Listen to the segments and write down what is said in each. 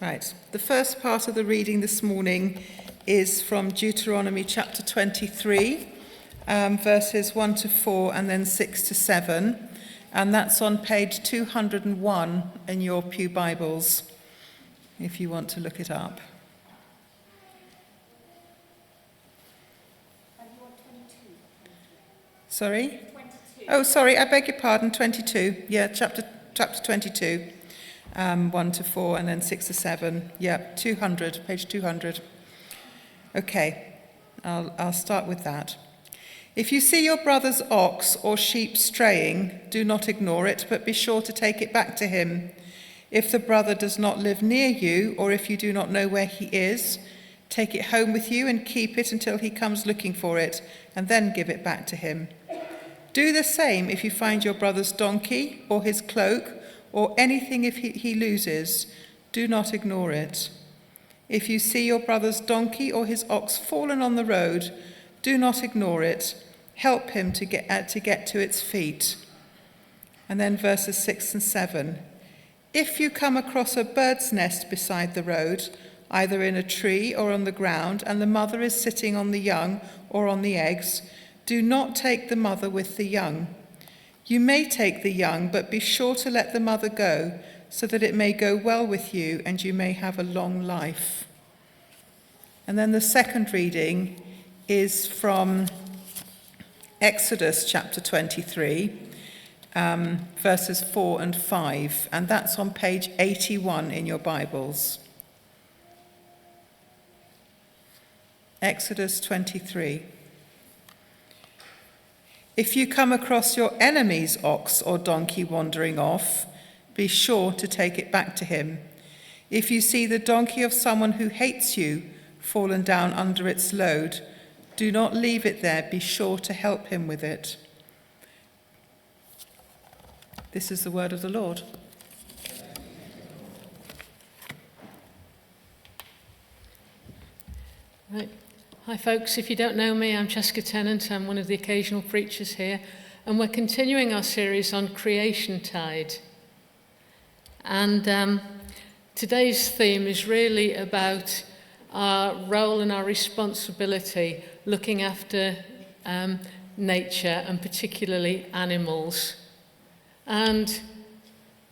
Right, the first part of the reading this morning is from Deuteronomy chapter 23, verses 1 to 4 and then 6 to 7. And that's on page 201 in your Pew Bibles, if you want to look it up. Sorry? 22. Oh, sorry, I beg your pardon, 22. Yeah, chapter 22. 1 to 4 and then 6 to 7. Yeah, 200, page 200. Okay, I'll start with that. If you see your brother's ox or sheep straying, do not ignore it, but be sure to take it back to him. If the brother does not live near you, or if you do not know where he is, take it home with you and keep it until he comes looking for it, and then give it back to him. Do the same if you find your brother's donkey or his cloak, or anything if he loses, do not ignore it. If you see your brother's donkey or his ox fallen on the road, do not ignore it. Help him to get to its feet. And then verses 6 and 7. If you come across a bird's nest beside the road, either in a tree or on the ground, and the mother is sitting on the young or on the eggs, do not take the mother with the young. You may take the young, but be sure to let the mother go, so that it may go well with you and you may have a long life. And then the second reading is from Exodus chapter 23, verses 4 and 5, and that's on page 81 in your Bibles. Exodus 23. If you come across your enemy's ox or donkey wandering off, be sure to take it back to him. If you see the donkey of someone who hates you fallen down under its load, do not leave it there. Be sure to help him with it. This is the word of the Lord. Right. Hi folks, if you don't know me, I'm Jessica Tennant. I'm one of the occasional preachers here, and we're continuing our series on Creation Tide. And today's theme is really about our role and our responsibility looking after nature, and particularly animals. And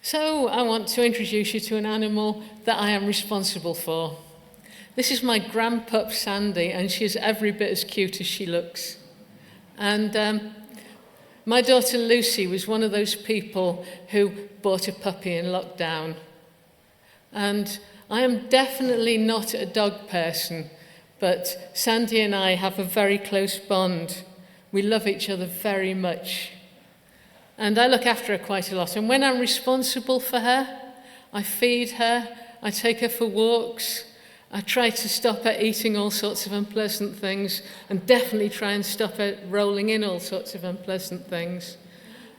so I want to introduce you to an animal that I am responsible for. This is my grandpup Sandy, and she's every bit as cute as she looks. And my daughter Lucy was one of those people who bought a puppy in lockdown. And I am definitely not a dog person, but Sandy and I have a very close bond. We love each other very much. And I look after her quite a lot. And when I'm responsible for her, I feed her, I take her for walks, I try to stop her eating all sorts of unpleasant things, and definitely try and stop her rolling in all sorts of unpleasant things.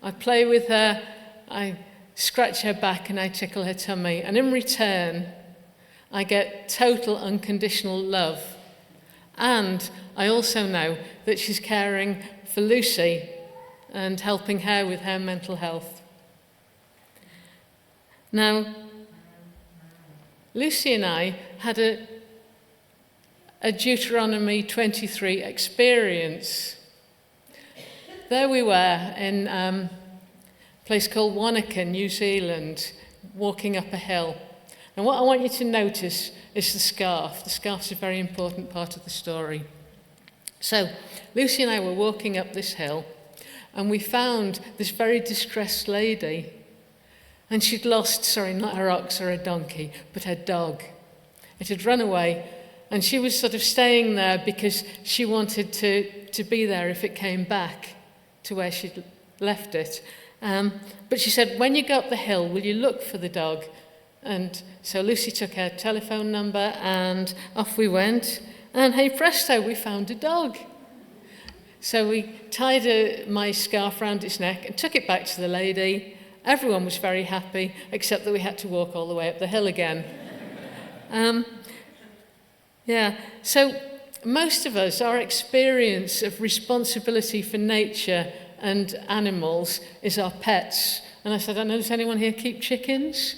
I play with her, I scratch her back and I tickle her tummy, and in return I get total unconditional love. And I also know that she's caring for Lucy and helping her with her mental health. Now, Lucy and I had a Deuteronomy 23 experience. There we were in a place called Wanaka, New Zealand, walking up a hill. And what I want you to notice is the scarf. The scarf's a very important part of the story. So, Lucy and I were walking up this hill, and we found this very distressed lady. And she'd lost, not her ox or her donkey, but her dog. It had run away, and she was sort of staying there because she wanted to be there if it came back to where she'd left it. But she said, when you go up the hill, will you look for the dog? And so Lucy took her telephone number, and off we went. And hey presto, we found a dog. So we tied my scarf around its neck and took it back to the lady. Everyone was very happy, except that we had to walk all the way up the hill again. So most of us, our experience of responsibility for nature and animals is our pets. And I said, I don't know, does anyone here keep chickens?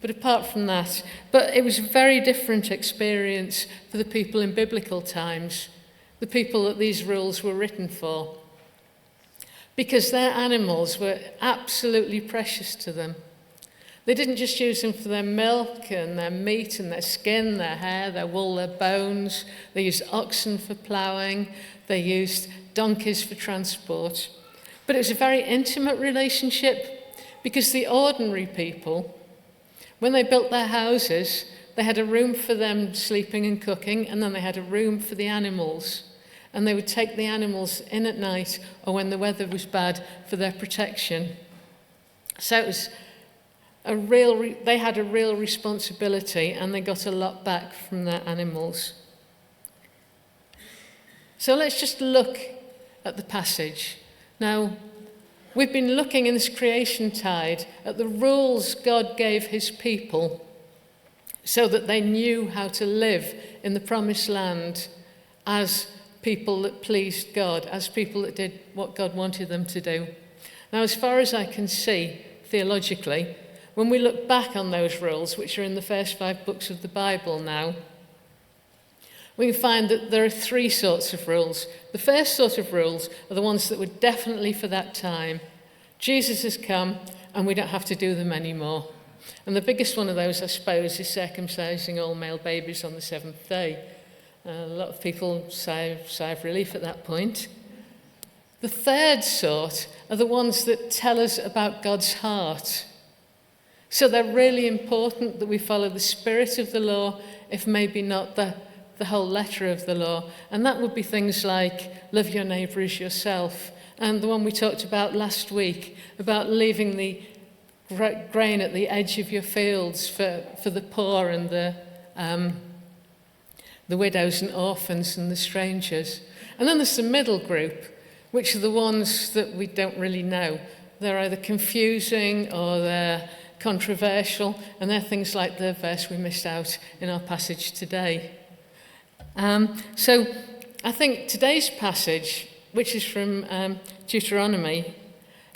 But apart from that, but it was a very different experience for the people in biblical times, the people that these rules were written for, because their animals were absolutely precious to them. They didn't just use them for their milk and their meat and their skin, their hair, their wool, their bones. They used oxen for ploughing. They used donkeys for transport. But it was a very intimate relationship because the ordinary people, when they built their houses, they had a room for them sleeping and cooking, and then they had a room for the animals. And they would take the animals in at night or when the weather was bad for their protection. So it was they had a real responsibility, and they got a lot back from their animals. So let's just look at the passage. Now, we've been looking in this creation tide at the rules God gave his people so that they knew how to live in the promised land as people that pleased God, as people that did what God wanted them to do. Now, as far as I can see, theologically, when we look back on those rules, which are in the first 5 books of the Bible now, we can find that there are 3 sorts of rules. The first sort of rules are the ones that were definitely for that time. Jesus has come, and we don't have to do them anymore. And the biggest one of those, I suppose, is circumcising all male babies on the 7th day. A lot of people sigh of relief at that point. The third sort are the ones that tell us about God's heart. So they're really important that we follow the spirit of the law, if maybe not the whole letter of the law. And that would be things like love your neighbour as yourself. And the one we talked about last week, about leaving the grain at the edge of your fields for the poor and the widows and orphans and the strangers. And then there's the middle group, which are the ones that we don't really know. They're either confusing or they're controversial, and they're things like the verse we missed out in our passage today. So I think today's passage, which is from Deuteronomy,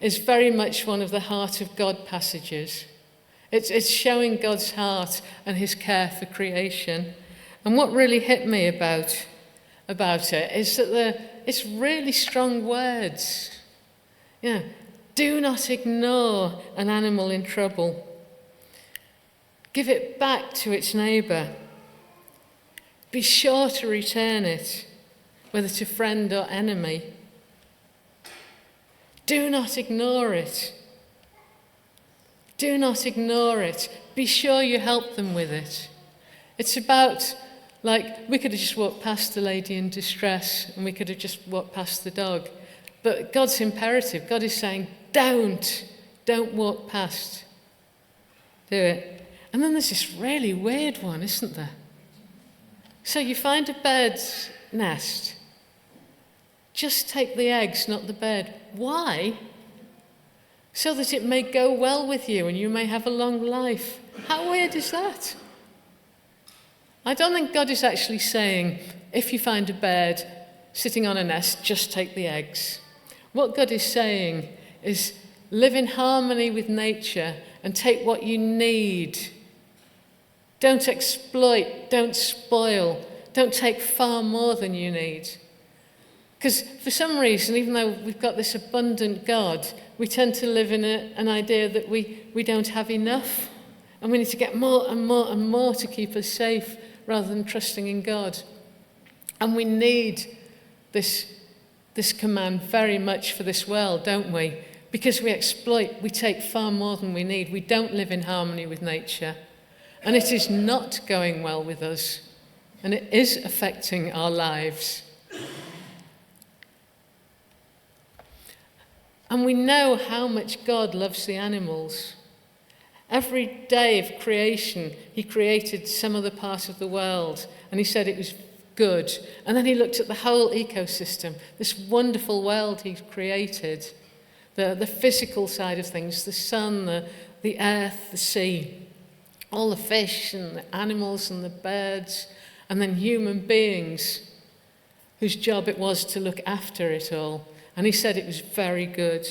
is very much one of the heart of God passages. It's showing God's heart and his care for creation. And what really hit me about it is that it's really strong words. You know, do not ignore an animal in trouble. Give it back to its neighbour. Be sure to return it, whether to friend or enemy. Do not ignore it. Do not ignore it. Be sure you help them with it. It's about, like, we could have just walked past the lady in distress and we could have just walked past the dog. But God's imperative. God is saying, don't walk past. Do it. And then there's this really weird one, isn't there? So you find a bird's nest. Just take the eggs, not the bird. Why? So that it may go well with you and you may have a long life. How weird is that? I don't think God is actually saying, if you find a bird sitting on a nest, just take the eggs. What God is saying is live in harmony with nature and take what you need. Don't exploit, don't spoil, don't take far more than you need. Because for some reason, even though we've got this abundant God, we tend to live in an idea that we don't have enough, and we need to get more and more and more to keep us safe rather than trusting in God. And we need this command very much for this world, don't we? Because we exploit, we take far more than we need. We don't live in harmony with nature. And it is not going well with us. And it is affecting our lives. And we know how much God loves the animals. Every day of creation, he created some other part of the world, and he said it was good. And then he looked at the whole ecosystem, this wonderful world he's created, the physical side of things, the sun, the earth, the sea, all the fish and the animals and the birds, and then human beings whose job it was to look after it all. And he said it was very good.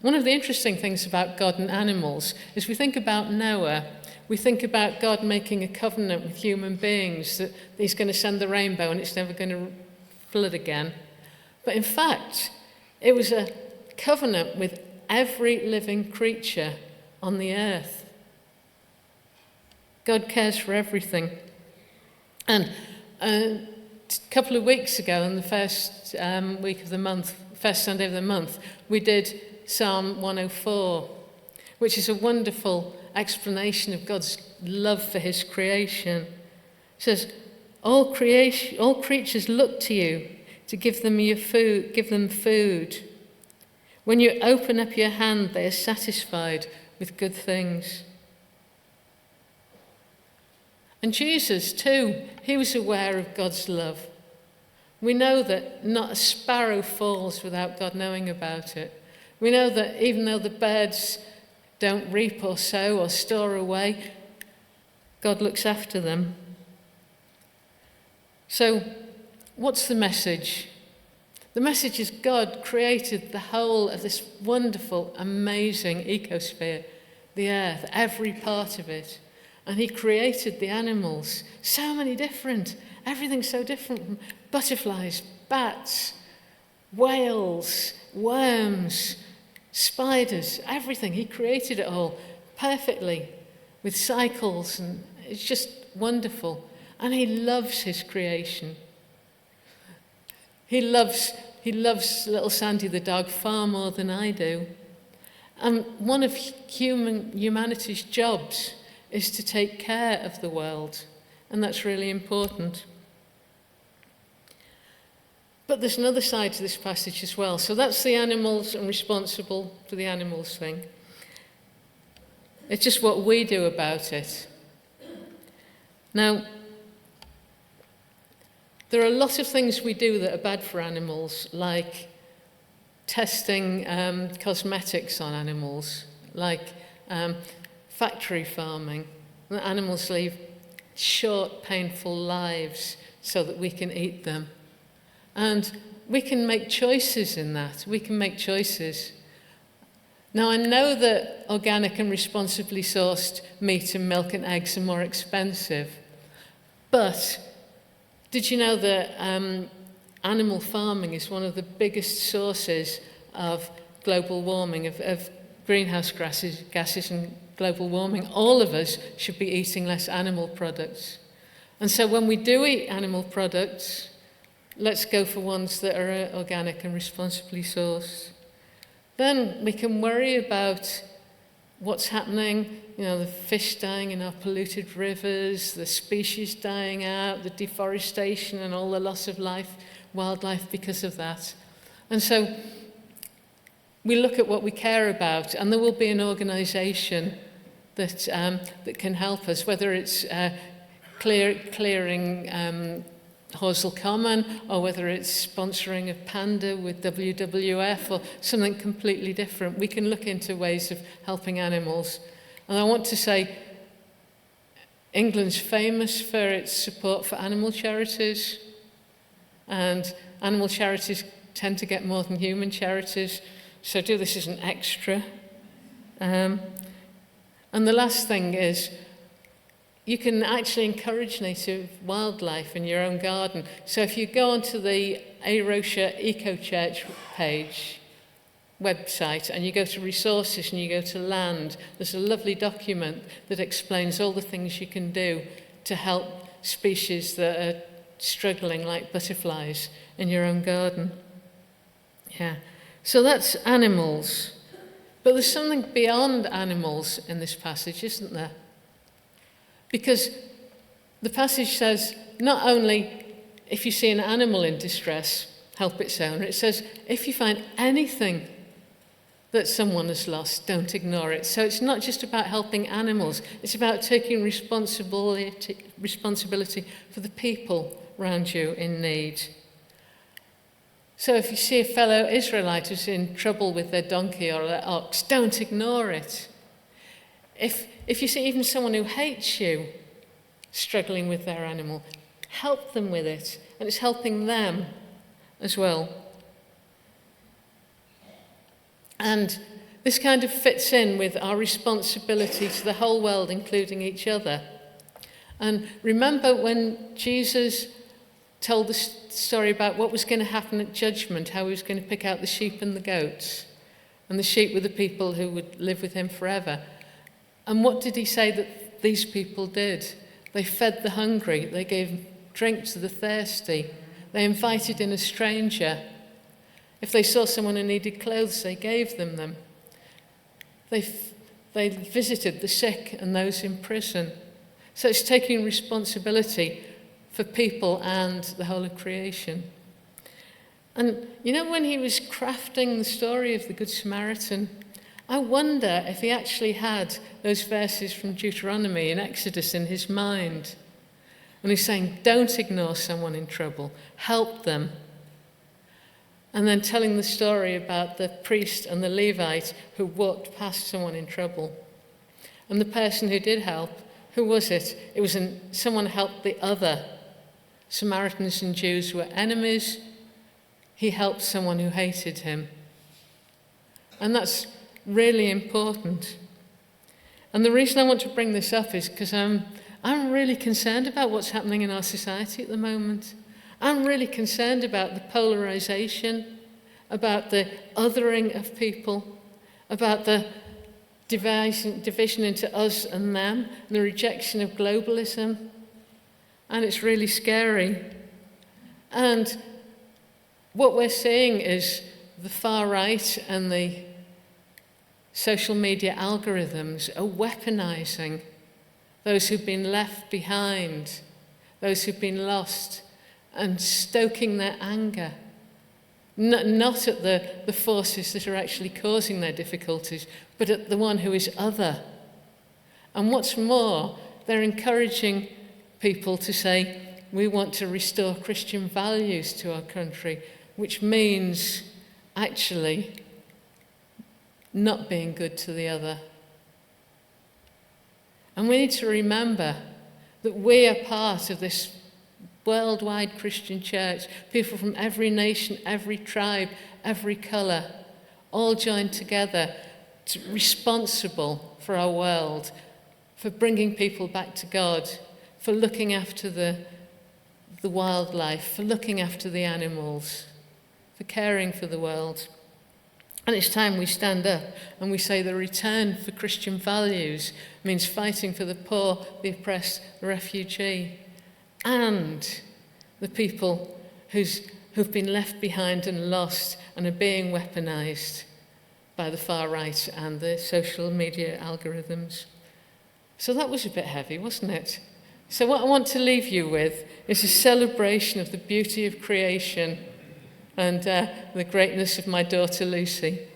One of the interesting things about God and animals is we think about Noah. We think about God making a covenant with human beings that he's going to send the rainbow and it's never going to flood again. But in fact, it was a covenant with every living creature on the earth. God cares for everything. And a couple of weeks ago, on the first week of the month, first Sunday of the month, we did Psalm 104, which is a wonderful explanation of God's love for his creation. It says, all creatures look to you to give them food. When you open up your hand, they are satisfied with good things. And Jesus, too, he was aware of God's love. We know that not a sparrow falls without God knowing about it. We know that even though the birds don't reap or sow or store away, God looks after them. So, what's the message? The message is God created the whole of this wonderful, amazing ecosphere, the earth, every part of it. And he created the animals, so many different, everything so different, from butterflies, bats, whales, worms, spiders, everything. He created it all perfectly with cycles, and it's just wonderful. And he loves his creation. He loves little Sandy the dog far more than I do. And one of humanity's jobs is to take care of the world, and that's really important. But there's another side to this passage as well. So that's the animals and responsible for the animals thing. It's just what we do about it. Now, there are a lot of things we do that are bad for animals, like testing cosmetics on animals, like factory farming. The animals lead short, painful lives so that we can eat them. And we can make choices in that. We can make choices. Now, I know that organic and responsibly sourced meat and milk and eggs are more expensive. But did you know that animal farming is one of the biggest sources of global warming, of greenhouse gases and global warming? All of us should be eating less animal products. And so when we do eat animal products, let's go for ones that are organic and responsibly sourced. Then we can worry about what's happening, the fish dying in our polluted rivers, the species dying out, the deforestation and all the loss of wildlife because of that. And so we look at what we care about, and there will be an organisation that can help us, whether it's clearing Horsell Common, or whether it's sponsoring a panda with WWF or something completely different. We can look into ways of helping animals. And I want to say, England's famous for its support for animal charities, and animal charities tend to get more than human charities, so do this as an extra. And the last thing is, you can actually encourage native wildlife in your own garden. So if you go onto the A. Rocher Eco Church website and you go to resources and you go to land, there's a lovely document that explains all the things you can do to help species that are struggling, like butterflies, in your own garden. Yeah. So that's animals. But there's something beyond animals in this passage, isn't there? Because the passage says, not only if you see an animal in distress, help its owner, it says, if you find anything that someone has lost, don't ignore it. So it's not just about helping animals, it's about taking responsibility for the people around you in need. So if you see a fellow Israelite who's in trouble with their donkey or their ox, don't ignore it. If you see even someone who hates you struggling with their animal, help them with it, and it's helping them as well. And This kind of fits in with our responsibility to the whole world, including each other. And remember when Jesus told the story about what was going to happen at judgment, how he was going to pick out the sheep and the goats. And the sheep were the people who would live with him forever. And what did he say that these people did? They fed the hungry. They gave drink to the thirsty. They invited in a stranger. If they saw someone who needed clothes, they gave them. They visited the sick and those in prison. So it's taking responsibility for people and the whole of creation. And you know, when he was crafting the story of the Good Samaritan, I wonder if he actually had those verses from Deuteronomy and Exodus in his mind. And he's saying, don't ignore someone in trouble, help them. And then telling the story about the priest and the Levite who walked past someone in trouble. And the person who did help, who was it? It was someone helped the other. Samaritans and Jews were enemies. He helped someone who hated him. And that's really important. And the reason I want to bring this up is because I'm really concerned about what's happening in our society at the moment. I'm really concerned about the polarization, about the othering of people, about the division into us and them, and the rejection of globalism. And it's really scary. And what we're seeing is the far right and the social media algorithms are weaponizing those who've been left behind, those who've been lost, and stoking their anger. Not at the forces that are actually causing their difficulties, but at the one who is other. And what's more, they're encouraging people to say, we want to restore Christian values to our country, which means actually not being good to the other. And we need to remember that we are part of this worldwide Christian church, people from every nation, every tribe, every colour, all joined together, responsible for our world, for bringing people back to God, for looking after the wildlife, for looking after the animals, for caring for the world. And it's time we stand up and we say the return for Christian values means fighting for the poor, the oppressed, the refugee, and the people who've been left behind and lost and are being weaponized by the far right and the social media algorithms. So that was a bit heavy, wasn't it? So what I want to leave you with is a celebration of the beauty of creation and the greatness of my daughter Lucy.